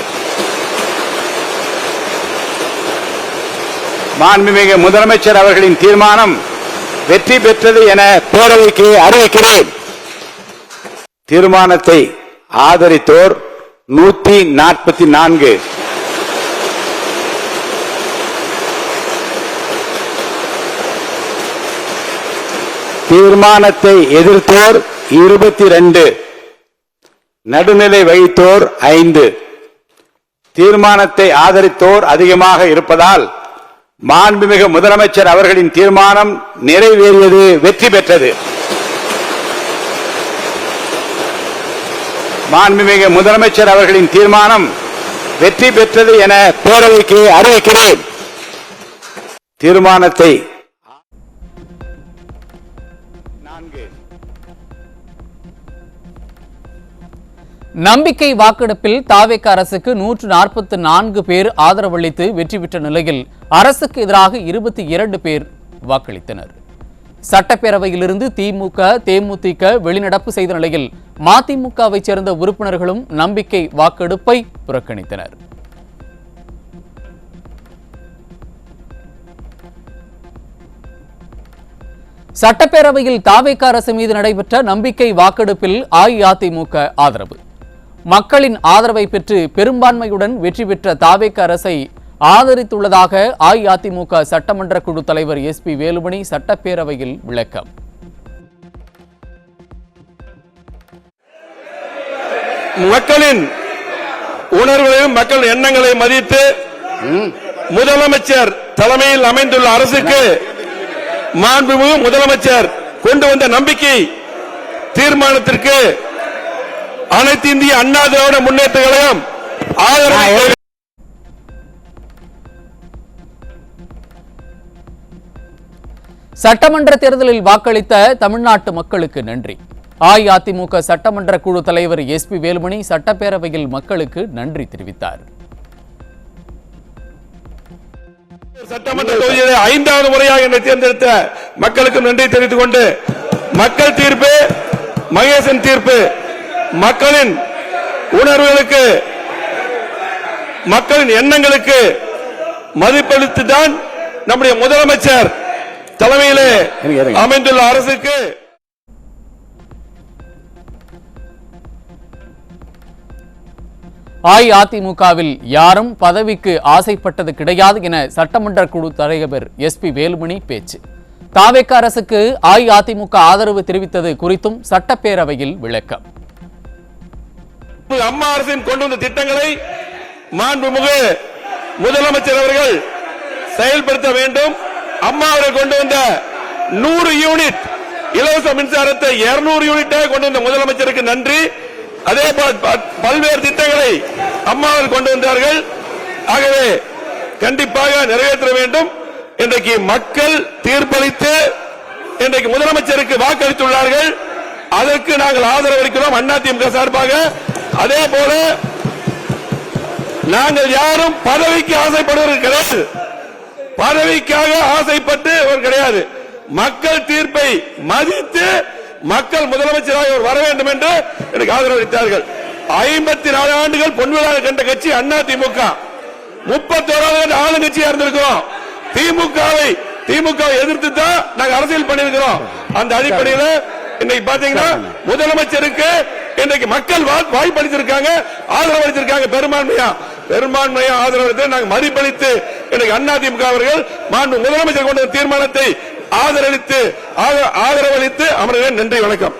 [SPEAKER 5] மாண்புமிகு முதலமைச்சர் அவர்களின் தீர்மானம் வெற்றி பெற்றது என பேரவைக்கு அறிவிக்கிறேன். தீர்மானத்தை ஆதரித்தோர் 144, தீர்மானத்தை எதிர்த்தோர் 22, நடுநிலை வகித்தோர் 5, தீர்மானத்தை ஆதரித்தோர் அதிகமாக இருப்பதால் மாண்புமிகு முதலமைச்சர் அவர்களின் தீர்மானம் நிறைவேறியது, வெற்றி பெற்றது. மாண்புமிகு முதலமைச்சர் அவர்களின் தீர்மானம் வெற்றி பெற்றது என பேரவைக்கு அறிவிக்கிறேன். தீர்மானத்தை
[SPEAKER 1] நம்பிக்கை வாக்கெடுப்பில் தாவேக அரசுக்கு 144 பேர் ஆதரவளித்து வெற்றி பெற்ற நிலையில் அரசுக்கு எதிராக 22 பேர் வாக்களித்தனர். சட்டப்பேரவையிலிருந்து திமுக, தேமுதிக வெளிநடப்பு செய்த நிலையில் மதிமுகவை சேர்ந்த உறுப்பினர்களும் நம்பிக்கை வாக்கெடுப்பை புறக்கணித்தனர். சட்டப்பேரவையில் தாவேக அரசு மீது நடைபெற்ற நம்பிக்கை வாக்கெடுப்பில் அஇஅதிமுக ஆதரவு. மக்களின் ஆதரவை பெற்று பெரும்பான்மையுடன் வெற்றி பெற்ற தாவேக அரசை ஆதரித்துள்ளதாக அஇஅதிமுக சட்டமன்ற குழு தலைவர் எஸ்பி வேலுமணி சட்டப்பேரவையில் விளக்கம்.
[SPEAKER 2] மக்களின் உணர்வுகளையும் மக்கள் எண்ணங்களை மதித்து முதலமைச்சர் தலைமையில் அமைந்துள்ள அரசுக்கு மாண்புமிகு முதலமைச்சர் கொண்டு வந்த நம்பிக்கை தீர்மானத்திற்கு அனைத்து இந்திய அண்ணா திராவிட முன்னேற்ற கழகம் ஆதரவு.
[SPEAKER 1] சட்டமன்ற தேர்தலில் வாக்களித்த தமிழ்நாட்டு மக்களுக்கு நன்றி. அஇஅதிமுக சட்டமன்ற குழு தலைவர் எஸ்பி வேலுமணி சட்டப்பேரவையில் மக்களுக்கு நன்றி தெரிவித்தார்.
[SPEAKER 2] சட்டமன்ற தொகுதியில் 5வது முறையாக என்னை தேர்ந்தெடுத்த மக்களுக்கு நன்றி தெரிவித்துக் கொண்டு, மக்கள் தீர்ப்பு மகேசன் தீர்ப்பு, மக்களின் உணர்வுகளுக்கு மக்களின் எண்ணங்களுக்கு மதிப்பளித்துதான் நம்முடைய முதலமைச்சர் தலைமையிலே அமைந்துள்ள அரசுக்கு
[SPEAKER 1] அஇஅதிமுகவில் யாரும் பதவிக்கு ஆசைப்பட்டது கிடையாது என சட்டமன்ற குழு தலைவர் எஸ்பி வேலுமணி பேச்சு. தாவேக அரசுக்கு அஇஅதிமுக ஆதரவு தெரிவித்தது குறித்தும் சட்டப்பேரவையில் விளக்கம்.
[SPEAKER 2] அம்மா அரசின் கொண்டு வந்த திட்டங்களை மாண்புமிகு முதலமைச்சர் அவர்கள் செயல்படுத்த வேண்டும். அம்மா அவர்கள் கொண்டு வந்த 100 யூனிட் இலவச மின்சாரத்தை 200 யூனிட்டாக கொண்டு வந்த முதலமைச்சருக்கு நன்றி. அதே பல்வேறு திட்டங்களை அம்மா அவர்கள் கொண்டு வந்தார்கள். ஆகவே கண்டிப்பாக நிறைவேற்ற வேண்டும். இன்றைக்கு மக்கள் தீர்ப்பளித்து இன்றைக்கு முதலமைச்சருக்கு வாக்களித்துள்ளார்கள். அதற்கு நாங்கள் ஆதரவு அளிக்கிறோம் அதிமுக சார்பாக. அதே போல நாங்கள் யாரும் பதவிக்கு ஆசைப்படுவது கிடையாது, பதவிக்காக ஆசைப்பட்டு கிடையாது. மக்கள் தீர்ப்பை மதித்து மக்கள் முதலமைச்சராக வர வேண்டும் என்று எனக்கு ஆதரவு அளித்தார்கள். 54 ஆண்டுகள் பொன்விழா கண்ட கட்சி அதிமுக, 31வது ஆளுங்கட்சியா இருந்திருக்கிறோம். திமுகவை எதிர்த்து தான் நாங்க அரசியல் பண்ணிருக்கிறோம். அந்த அடிப்படையில் இன்னைக்கு பாத்தீங்கன்னா முதலமைச்சருக்கு இன்றைக்கு மக்கள் வாய்ப்பளித்திருக்காங்க, ஆதரவு அளித்திருக்காங்க. பெரும்பான்மையா ஆதரவு அளித்து நாங்கள் மதிப்பளித்து இன்றைக்கு அதிமுக அவர்கள் முதலமைச்சர் கொண்ட தீர்மானத்தை ஆதரவளித்து அமர்வே. நன்றி, வணக்கம்.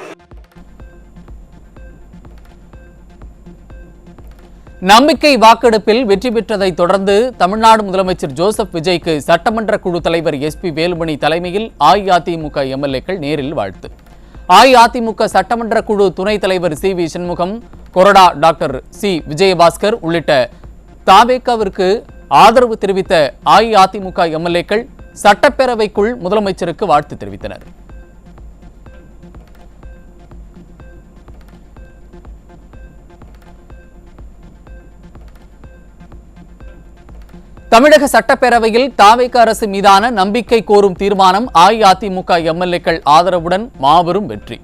[SPEAKER 1] நம்பிக்கை வாக்கெடுப்பில் வெற்றி பெற்றதை தொடர்ந்து தமிழ்நாடு முதலமைச்சர் ஜோசப் விஜய்க்கு சட்டமன்ற குழு தலைவர் எஸ்பி வேலுமணி தலைமையில் அஇஅதிமுக எம்எல்ஏக்கள் நேரில் வாழ்த்து. அஇஅதிமுக சட்டமன்ற குழு துணைத் தலைவர் சி.வி. சண்முகம், கொறடா டாக்டர் சி விஜயபாஸ்கர் உள்ளிட்ட தாவேகாவிற்கு ஆதரவு தெரிவித்த அஇஅதிமுக எம்எல்ஏக்கள் சட்டப்பேரவைக்குள் முதலமைச்சருக்கு வாழ்த்து தெரிவித்தனர். தமிழக சட்டப்பேரவையில் தாவேக அரசு மீதான நம்பிக்கை கோரும் தீர்மானம் அஇஅதிமுக எம்எல்ஏக்கள் ஆதரவுடன் மாபெரும் வெற்றி.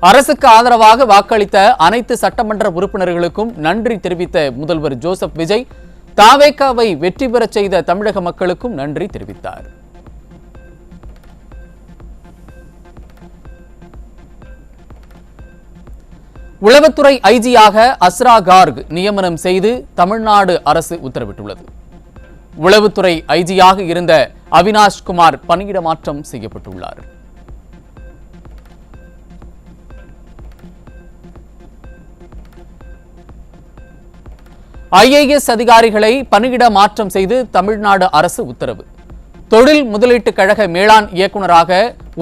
[SPEAKER 1] அரசுக்கு ஆதரவாக வாக்களித்த அனைத்து சட்டமன்ற உறுப்பினர்களுக்கும் நன்றி தெரிவித்த முதல்வர் ஜோசப் விஜய் தாவேகாவை வெற்றி பெறச் செய்த தமிழக மக்களுக்கும் நன்றி தெரிவித்தார். உளவுத்துறை ஐஜியாக அஸ்ரா கார்க் நியமனம் செய்து தமிழ்நாடு அரசு உத்தரவிட்டுள்ளது. உளவுத்துறை ஐஜியாக இருந்த அவினாஷ் குமார் பணியிட மாற்றம் செய்யப்பட்டுள்ளார். ஐஏஎஸ் அதிகாரிகளை பணியிட மாற்றம் செய்து தமிழ்நாடு அரசு உத்தரவு. தொழில் முதலீட்டு கழக மேலாண் இயக்குநராக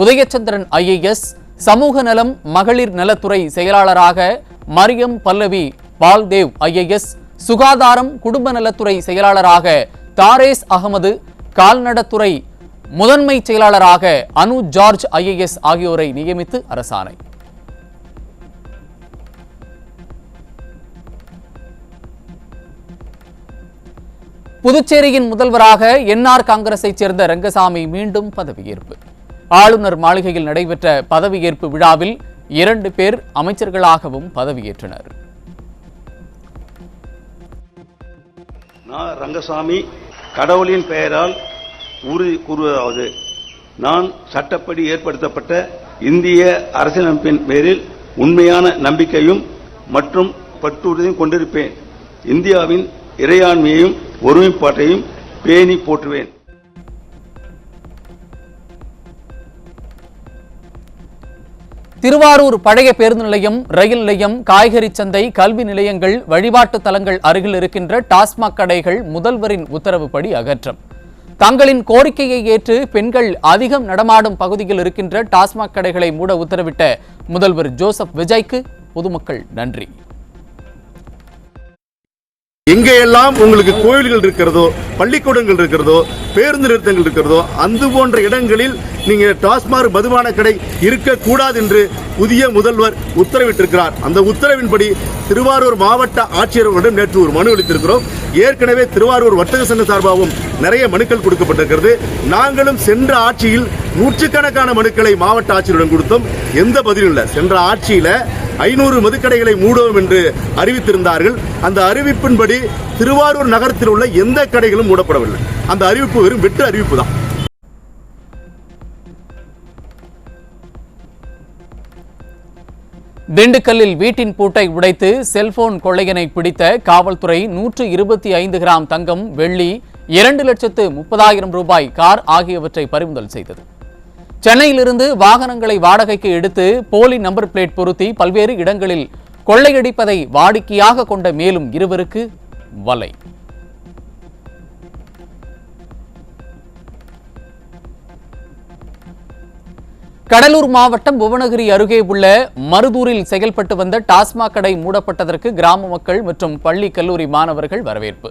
[SPEAKER 1] உதயச்சந்திரன் ஐஏஎஸ், சமூக நலம் மகளிர் நலத்துறை செயலாளராக மரியம் பல்லவி பால்தேவ் ஐஏஎஸ், சுகாதாரம் குடும்ப நலத்துறை செயலாளராக தாரேஸ் அகமது, கால்நடத்துறை முதன்மை செயலாளராக அனு ஜார்ஜ் ஐஏஎஸ் ஆகியோரை நியமித்து அரசாணை. புதுச்சேரியின் முதல்வராக என்ஆர் காங்கிரஸைச் சேர்ந்த ரங்கசாமி மீண்டும் பதவியேற்பு. ஆளுநர் மாளிகையில் நடைபெற்ற பதவியேற்பு விழாவில் 2 பேர் அமைச்சர்களாகவும் பதவியேற்றனர்.
[SPEAKER 6] நான் ரங்கசாமி கடவுளின் பெயரால் உறுதி கூறுவதாவது, நான் சட்டப்படி ஏற்படுத்தப்பட்ட இந்திய அரசியலமைப்பின் பேரில் உண்மையான நம்பிக்கையும் மற்றும் பற்றுறுதியும் கொண்டிருப்பேன். இந்தியாவின் இறையாண்மையையும் ஒருமைப்பாட்டையும் பேணி போற்றுவேன்.
[SPEAKER 1] திருவாரூர் பழைய பேருந்து நிலையம், ரயில் நிலையம், காய்கறி சந்தை, கல்வி நிலையங்கள், வழிபாட்டு தலங்கள் அருகில் இருக்கின்ற டாஸ்மாக் கடைகள் முதல்வரின் உத்தரவுப்படி அகற்றம். தங்களின் கோரிக்கையை ஏற்று பெண்கள் அதிகம் நடமாடும் பகுதியில் இருக்கின்ற டாஸ்மாக் கடைகளை மூட உத்தரவிட்ட முதல்வர் ஜோசப் விஜய்க்கு பொதுமக்கள் நன்றி.
[SPEAKER 7] எங்கெல்லாம் உங்களுக்கு கோயில்கள் இருக்கிறதோ, பள்ளிக்கூடங்கள் இருக்கிறதோ, பேருந்து நிறுத்தங்கள் இருக்கிறதோ, அந்த போன்ற இடங்களில் நீங்க டாஸ்மாக் மதுபான கடை இருக்கக்கூடாது என்று புதிய முதல்வர் உத்தரவிட்டிருக்கிறார். அந்த உத்தரவின்படி திருவாரூர் மாவட்ட ஆட்சியர்களிடம் நேற்று ஒரு மனு அளித்திருக்கிறோம். ஏற்கனவே திருவாரூர் வர்த்தக சங்க சார்பாகவும் நிறைய மனுக்கள் கொடுக்கப்பட்டிருக்கிறது. நாங்களும் சென்ற ஆட்சியில் நூற்றுக்கணக்கான மனுக்களை மாவட்ட ஆட்சியரிடம் கொடுத்தோம். எந்த பதிலும் இல்லை. சென்ற ஆட்சியில 500 மதுக்கடைகளை மூடுவோம் என்று அறிவித்திருந்தார்கள். அந்த அறிவிப்பின்படி திருவாரூர் நகரத்தில் உள்ள எந்த கடைகளும் மூடப்படவில்லை. அந்த அறிவிப்பு வெறும் வெற்று அறிவிப்பு தான்.
[SPEAKER 1] திண்டுக்கல்லில் வீட்டின் பூட்டை உடைத்து செல்போன் கொள்ளையனை பிடித்த காவல்துறை 125 கிராம் தங்கம், வெள்ளி, 2,30,000 ரூபாய் கார் ஆகியவற்றை பறிமுதல் செய்தது. சென்னையிலிருந்து வாகனங்களை வாடகைக்கு எடுத்து போலி நம்பர் பிளேட் பொருத்தி பல்வேறு இடங்களில் கொள்ளையடிப்பதை வாடிக்கையாக கொண்ட மேலும் 2 வலை. கடலூர் மாவட்டம் புவனகிரி அருகே உள்ள மருதூரில் செயல்பட்டு வந்த டாஸ்மாக் கடை மூடப்பட்டதற்கு கிராம மக்கள் மற்றும் பள்ளி கல்லூரி மாணவர்கள் வரவேற்பு.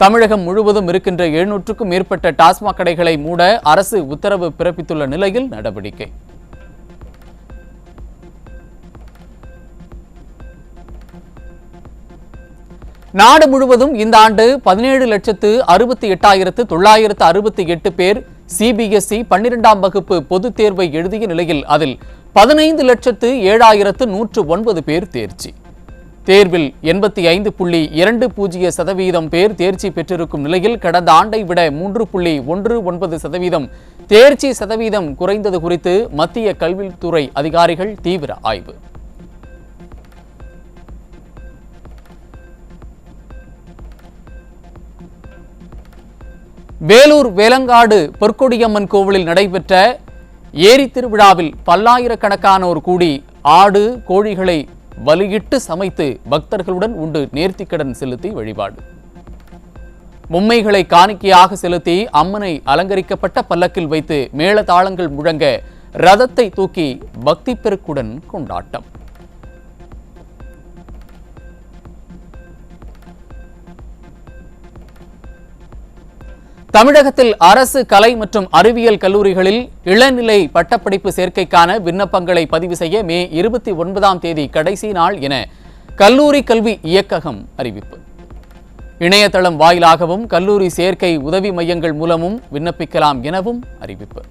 [SPEAKER 1] தமிழகம் முழுவதும் இருக்கின்ற 700க்கும் மேற்பட்ட டாஸ்மாக் கடைகளை மூட அரசு உத்தரவு பிறப்பித்துள்ள நிலையில் நடவடிக்கை. நாடு முழுவதும் இந்த ஆண்டு 17,68,968 பேர் சிபிஎஸ்இ 12ஆம் வகுப்பு பொதுத் தேர்வை எழுதிய நிலையில் அதில் 15,07,109 பேர் தேர்ச்சி. தேர்வில் 85.20% பேர் தேர்ச்சி பெற்றிருக்கும் நிலையில் கடந்த ஆண்டை விட 3.19% தேர்ச்சி சதவீதம் குறைந்தது குறித்து மத்திய கல்வித்துறை அதிகாரிகள் தீவிர ஆய்வு. வேலூர் வேலங்காடு பொற்கொடியம்மன் கோவிலில் நடைபெற்ற ஏரி திருவிழாவில் பல்லாயிரக்கணக்கானோர் கூடி ஆடு, கோழிகளை பலியிட்டு சமைத்து பக்தர்களுடன் உண்டு நேர்த்திக்கடன் செலுத்தி வழிபாடு. பொம்மைகளை காணிக்கையாக செலுத்தி அம்மனை அலங்கரிக்கப்பட்ட பல்லக்கில் வைத்து மேளதாளங்கள் முழங்க ரதத்தை தூக்கி பக்தி பெருக்குடன் கொண்டாட்டம். தமிழகத்தில் அரசு கலை மற்றும் அறிவியல் கல்லூரிகளில் இளநிலை பட்டப்படிப்பு சேர்க்கைக்கான விண்ணப்பங்களை பதிவு செய்ய மே 29ஆம் தேதி கடைசி நாள் என கல்லூரி கல்வி இயக்ககம் அறிவிப்பு. இணையதளம் வாயிலாகவும் கல்லூரி சேர்க்கை உதவி மையங்கள் மூலமும் விண்ணப்பிக்கலாம் எனவும் அறிவிப்பு.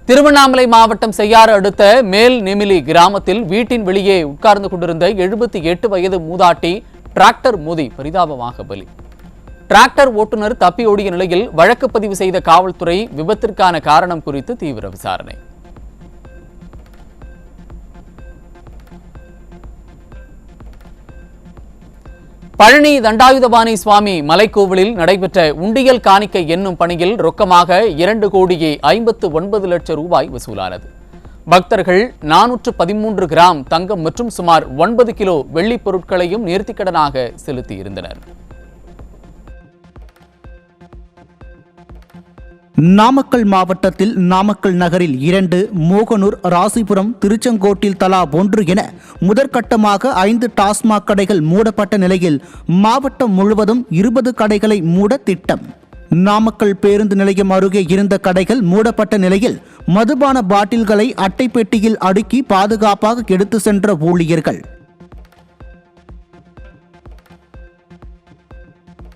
[SPEAKER 1] திருவண்ணாமலை மாவட்டம் செய்யாறு அடுத்த மேல் நெமிலி கிராமத்தில் வீட்டின் வெளியே உட்கார்ந்து கொண்டிருந்த 78 வயது மூதாட்டி டிராக்டர் மோதி பரிதாபமாக பலி. டிராக்டர் ஓட்டுநர் தப்பி ஓடிய நிலையில் வழக்கு பதிவு செய்த காவல்துறை விபத்திற்கான காரணம் குறித்து தீவிர விசாரணை. பழனி தண்டாயுதபாணி சுவாமி மலைக்கோவிலில் நடைபெற்ற உண்டியல் காணிக்கை என்னும் பணியில் ரொக்கமாக 2,59 லட்சம் ரூபாய் வசூலானது. பக்தர்கள் 413 கிராம் தங்கம் மற்றும் சுமார் 9 கிலோ வெள்ளிப் பொருட்களையும் நேர்த்திக்கடனாக செலுத்தியிருந்தனர்.
[SPEAKER 8] நாமக்கல் மாவட்டத்தில் நாமக்கல் நகரில் 2, மோகனூர், ராசிபுரம், திருச்செங்கோட்டில் தலா 1 என முதற்கட்டமாக 5 டாஸ்மாக் கடைகள் மூடப்பட்ட நிலையில் மாவட்டம் முழுவதும் 20 கடைகளை மூட திட்டம். நாமக்கல் பேருந்து நிலையம் அருகே இருந்த கடைகள் மூடப்பட்ட நிலையில் மதுபான பாட்டில்களை அட்டை பெட்டியில் அடுக்கி பாதுகாப்பாக எடுத்து சென்ற ஊழியர்கள்.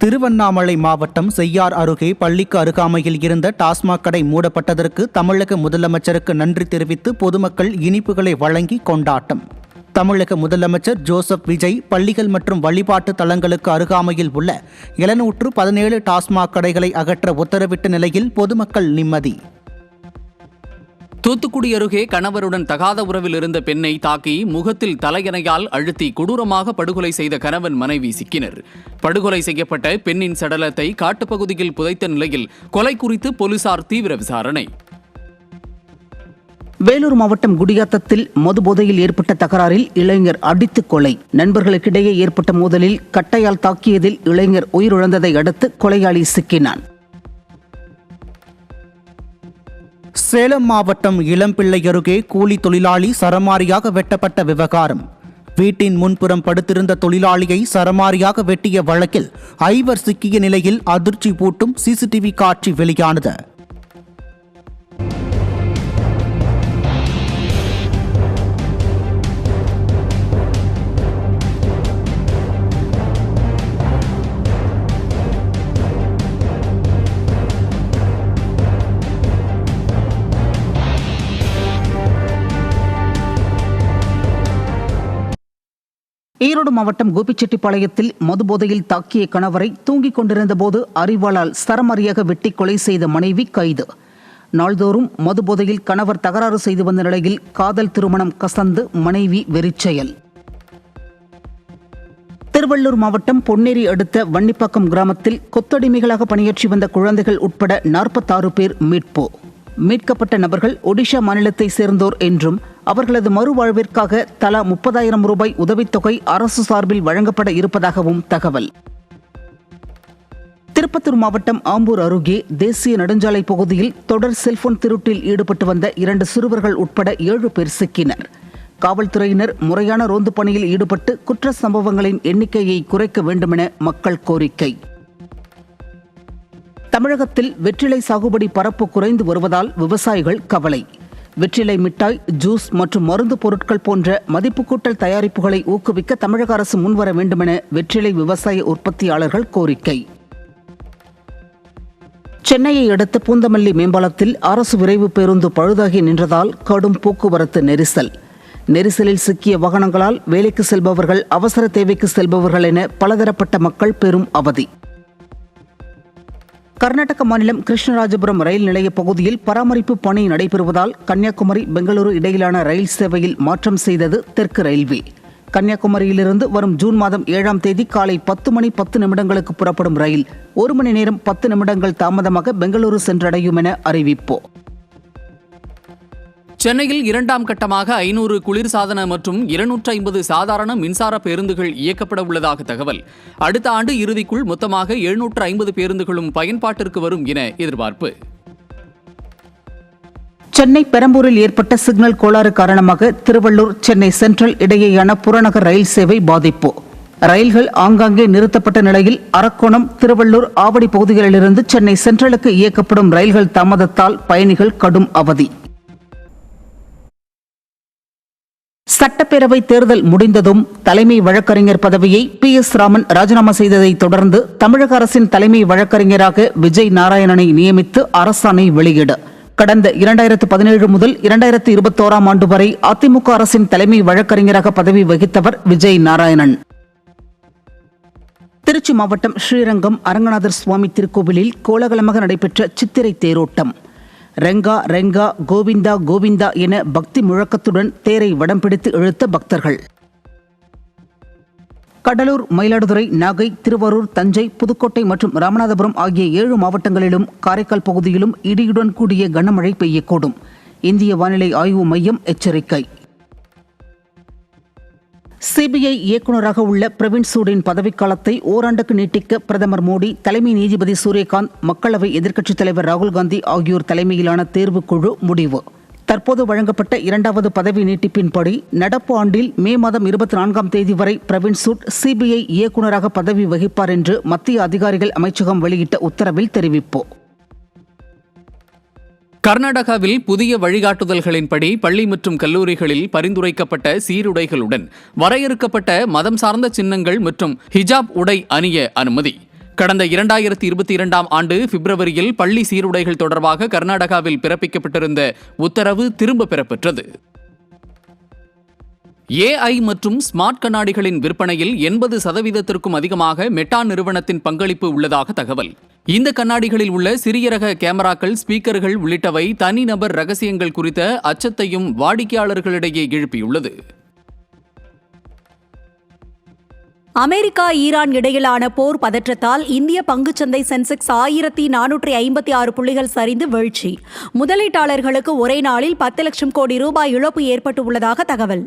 [SPEAKER 8] திருவண்ணாமலை மாவட்டம் செய்யார் அருகே பள்ளிக்கு அருகாமையில் இருந்த டாஸ்மாக் கடை மூடப்பட்டதற்கு தமிழக முதலமைச்சருக்கு நன்றி தெரிவித்து பொதுமக்கள் இனிப்புகளை வழங்கி கொண்டாட்டம். தமிழக முதலமைச்சர் ஜோசப் விஜய் பள்ளிகள் மற்றும் வழிபாட்டு தலங்களுக்கு அருகாமையில் உள்ள 717 டாஸ்மாக் கடைகளை அகற்ற உத்தரவிட்ட நிலையில் பொதுமக்கள் நிம்மதி.
[SPEAKER 1] தூத்துக்குடி அருகே கணவருடன் தகாத உறவில் இருந்த பெண்ணை தாக்கி முகத்தில் தலையணையால் அழுத்தி கொடூரமாக படுகொலை செய்த கணவன் மனைவி சிக்கினர். படுகொலை செய்யப்பட்ட பெண்ணின் சடலத்தை காட்டுப்பகுதியில் புதைத்த நிலையில் கொலை குறித்து போலீசார் தீவிர விசாரணை.
[SPEAKER 9] வேலூர் மாவட்டம் குடியாத்தத்தில் மது போதையில் ஏற்பட்ட தகராறில் இளைஞர் அடித்துக் கொலை. நண்பர்களுக்கிடையே ஏற்பட்ட மோதலில் கட்டையால் தாக்கியதில் இளைஞர் உயிரிழந்ததை அடுத்து கொலையாளி சிக்கினான்.
[SPEAKER 8] சேலம் மாவட்டம் இளம்பிள்ளை அருகே கூலி தொழிலாளி சரமாரியாக வெட்டப்பட்ட விவகாரம். வீட்டின் முன்புறம் படுத்திருந்த தொழிலாளியை சரமாரியாக வெட்டிய வழக்கில் 5 சிக்கிய நிலையில் அதிர்ச்சி பூட்டும் சிசிடிவி காட்சி வெளியானது.
[SPEAKER 9] ஈரோடு மாவட்டம் கோபிச்செட்டிப்பாளையத்தில் மது போதையில் தாக்கிய கணவரை தூங்கிக் கொண்டிருந்த போது அரிவாளால் சரமாரியாக வெட்டி கொலை செய்த மனைவி கைது. நாள்தோறும் மது போதையில் கணவர் தகராறு செய்து வந்த நிலையில் காதல் திருமணம் கசந்து மனைவி வெறிச்செயல். திருவள்ளூர் மாவட்டம் பொன்னேரி அடுத்த வன்னிப்பாக்கம் கிராமத்தில் கொத்தடிமைகளாக பணியாற்றி வந்த குழந்தைகள் உட்பட 46 பேர் மீட்பு. மீட்கப்பட்ட நபர்கள் ஒடிஷா மாநிலத்தை சேர்ந்தோர் என்றும் அவர்களது மறுவாழ்விற்காக தலா 30,000 ரூபாய் உதவித்தொகை அரசு சார்பில் வழங்கப்பட இருப்பதாகவும் தகவல். திருப்பத்தூர் மாவட்டம் ஆம்பூர் அருகே தேசிய நெடுஞ்சாலை பகுதியில் தொடர் செல்போன் திருட்டில் ஈடுபட்டு வந்த 2 சிறுவர்கள் உட்பட 7 பேர் சிக்கினர். காவல்துறையினர் முறையான ரோந்து பணியில் ஈடுபட்டு குற்ற சம்பவங்களின் எண்ணிக்கையை குறைக்க வேண்டுமென மக்கள் கோரிக்கை. தமிழகத்தில் வெற்றிலை சாகுபடி பரப்பு குறைந்து வருவதால் விவசாயிகள் கவலை. வெற்றிலை மிட்டாய், ஜூஸ் மற்றும் மருந்து பொருட்கள் போன்ற மதிப்பு கூட்டல் தயாரிப்புகளை ஊக்குவிக்க தமிழக அரசு முன்வர வேண்டுமென வெற்றிலை விவசாய உற்பத்தியாளர்கள் கோரிக்கை. சென்னையை அடுத்த பூந்தமல்லி மேம்பாலத்தில் அரசு விரைவு பேருந்து பழுதாகி நின்றதால் கடும் போக்குவரத்து நெரிசல். நெரிசலில் சிக்கிய வாகனங்களால் வேலைக்கு செல்பவர்கள், அவசர தேவைக்கு செல்பவர்கள் என பலதரப்பட்ட மக்கள் பெரும் அவதி. கர்நாடக மாநிலம் கிருஷ்ணராஜபுரம் ரயில் நிலைய பகுதியில் பராமரிப்பு பணி நடைபெறுவதால் கன்னியாகுமரி, பெங்களூரு இடையிலான ரயில் சேவையில் மாற்றம் செய்தது தெற்கு ரயில்வே. கன்னியாகுமரியிலிருந்து வரும் ஜூன் மாதம் 7ஆம் தேதி காலை 10 மணி 10 நிமிடங்களுக்கு புறப்படும் ரயில் 1 மணி நேரம் 10 நிமிடங்கள் தாமதமாக பெங்களூரு சென்றடையும் என அறிவிப்பு.
[SPEAKER 1] சென்னையில் 2ஆம் கட்டமாக 500 குளிர்சாதன மற்றும் 250 சாதாரண மின்சார பேருந்துகள் இயக்கப்பட உள்ளதாக தகவல். அடுத்த ஆண்டு இறுதிக்குள் மொத்தமாக 750 பேருந்துகளும் பயன்பாட்டிற்கு வரும் என எதிர்பார்ப்பு.
[SPEAKER 9] சென்னை பெரம்பூரில் ஏற்பட்ட சிக்னல் கோளாறு காரணமாக திருவள்ளூர் சென்னை சென்ட்ரல் இடையேயான புறநகர் ரயில் சேவை பாதிப்பு. ரயில்கள் ஆங்காங்கே நிறுத்தப்பட்ட நிலையில் அரக்கோணம், திருவள்ளூர், ஆவடி பகுதிகளிலிருந்து சென்னை சென்ட்ரலுக்கு இயக்கப்படும் ரயில்கள் தாமதத்தால் பயணிகள் கடும் அவதி. சட்டப்பேரவை தேர்தல் முடிந்ததும் தலைமை வழக்கறிஞர் பதவியை PS ராமன் ராஜினாமா செய்ததை தொடர்ந்து தமிழக அரசின் தலைமை வழக்கறிஞராக விஜய் நாராயணனை நியமித்து அரசாணை வெளியிடு. கடந்த 2017 முதல் 2021 ஆண்டு வரை அதிமுக அரசின் தலைமை வழக்கறிஞராக பதவி வகித்தவர் விஜய் நாராயணன். திருச்சி மாவட்டம் ஸ்ரீரங்கம் அரங்கநாதர் சுவாமி திருக்கோவிலில் கோலாகலமாக நடைபெற்ற சித்திரை தேரோட்டம். ரெங்கா ரெங்கா கோவிந்தா கோவிந்தா என பக்தி முழக்கத்துடன் தேரை வடம் பிடித்து இழுத்த பக்தர்கள். கடலூர், மயிலாடுதுறை, நாகை, திருவாரூர், தஞ்சை, புதுக்கோட்டை மற்றும் ராமநாதபுரம் ஆகிய 7 மாவட்டங்களிலும் காரைக்கால் பகுதியிலும் இடியுடன் கூடிய கனமழை பெய்யக்கூடும். இந்திய வானிலை ஆய்வு மையம் எச்சரிக்கை. சிபிஐ இயக்குநராக உள்ள பிரவீன் சூடின் பதவிக்காலத்தை ஓராண்டுக்கு நீட்டிக்க பிரதமர் மோடி, தலைமை நீதிபதி சூரியகாந்த், மக்களவை எதிர்க்கட்சித் தலைவர் ராகுல் காந்தி ஆகியோர் தலைமையிலான தேர்வுக்குழு முடிவு. தற்போது வழங்கப்பட்ட 2வது பதவி நீட்டிப்பின்படி நடப்பு ஆண்டில் மே மாதம் 24ஆம் தேதி வரை பிரவீன் சூட் சிபிஐ இயக்குநராக பதவி வகிப்பார் என்று மத்திய அதிகாரிகள் அமைச்சகம் வெளியிட்ட உத்தரவில் தெரிவிப்பு.
[SPEAKER 1] கர்நாடகாவில் புதிய வழிகாட்டுதல்களின்படி பள்ளி மற்றும் கல்லூரிகளில் பரிந்துரைக்கப்பட்ட சீருடைகளுடன் வரையறுக்கப்பட்ட மதம் சார்ந்த சின்னங்கள் மற்றும் ஹிஜாப் உடை அணிய அனுமதி. கடந்த 2022ஆம் ஆண்டு பிப்ரவரியில் பள்ளி சீருடைகள் தொடர்பாக கர்நாடகாவில் பிறப்பிக்கப்பட்டிருந்த உத்தரவு திரும்ப பெறப்பெற்றது. AI மற்றும் ஸ்மார்ட் கண்ணாடிகளின் விற்பனையில் 80%த்திற்கும் அதிகமாக மெட்டா நிறுவனத்தின் பங்களிப்பு உள்ளதாக தகவல். இந்த கண்ணாடிகளில் உள்ள சிறிய ரக கேமராக்கள், ஸ்பீக்கர்கள் உள்ளிட்டவை தனிநபர் ரகசியங்கள் குறித்த அச்சத்தையும் வாடிக்கையாளர்களிடையே எழுப்பியுள்ளது.
[SPEAKER 10] அமெரிக்கா, ஈரான் இடையிலான போர் பதற்றத்தால் இந்திய பங்குச்சந்தை சென்செக்ஸ் 1456 புள்ளிகள் சரிந்து வீழ்ச்சி. முதலீட்டாளர்களுக்கு ஒரே நாளில் 10 லட்சம் கோடி ரூபாய் இழப்பு ஏற்பட்டுள்ளதாக தகவல்.